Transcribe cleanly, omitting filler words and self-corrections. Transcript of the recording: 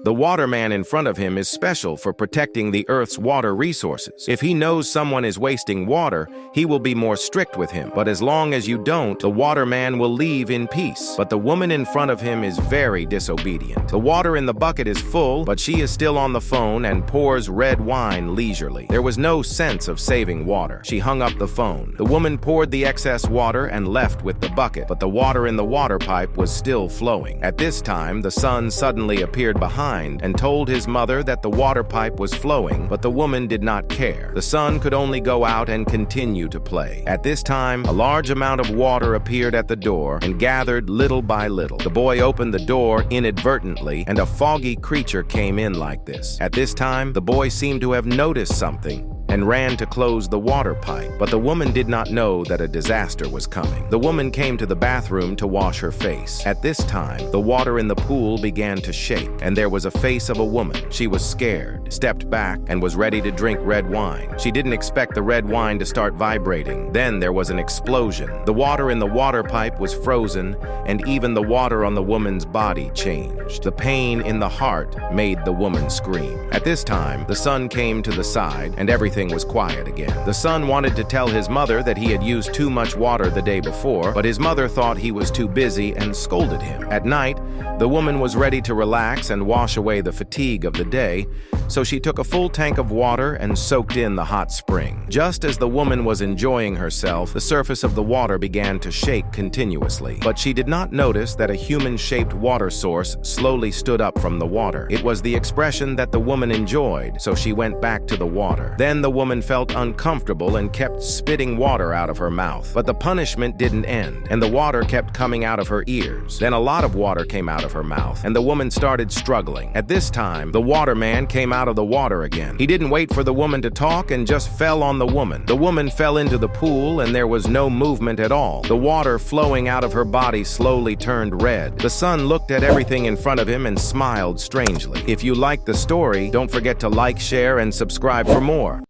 The waterman in front of him is special for protecting the Earth's water resources. If he knows someone is wasting water, he will be more strict with him. But as long as you don't, the waterman will leave in peace. But the woman in front of him is very disobedient. The water in the bucket is full, but she is still on the phone and pours red wine leisurely. There was no sense of saving water. She hung up the phone. The woman poured the excess water and left with the bucket, but the water in the water pipe was still flowing. At this time, the son suddenly appeared behind and told his mother that the water pipe was flowing, but the woman did not care. The son could only go out and continue to play. At this time, a large amount of water appeared at the door and gathered little by little. The boy opened the door inadvertently, and a foggy creature came in like this. At this time, the boy seemed to have noticed something and ran to close the water pipe, but the woman did not know that a disaster was coming. The woman came to the bathroom to wash her face. At this time, the water in the pool began to shake, and there was a face of a woman. She was scared, stepped back, and was ready to drink red wine. She didn't expect the red wine to start vibrating. Then there was an explosion. The water in the water pipe was frozen, and even the water on the woman's body changed. The pain in the heart made the woman scream. At this time, the son came to the side, and everything was quiet again. The son wanted to tell his mother that he had used too much water the day before, but his mother thought he was too busy and scolded him. At night, the woman was ready to relax and wash away the fatigue of the day, so she took a full tank of water and soaked in the hot spring. Just as the woman was enjoying herself, the surface of the water began to shake continuously, but she did not notice that a human-shaped water source slowly stood up from the water. It was the expression that the woman enjoyed, so she went back to the water. Then the woman felt uncomfortable and kept spitting water out of her mouth. But the punishment didn't end, and the water kept coming out of her ears. Then a lot of water came out of her mouth, and the woman started struggling. At this time, the waterman came out of the water again. He didn't wait for the woman to talk and just fell on the woman. The woman fell into the pool, and there was no movement at all. The water flowing out of her body slowly turned red. The son looked at everything in front of him and smiled strangely. If you liked the story, don't forget to like, share, and subscribe for more.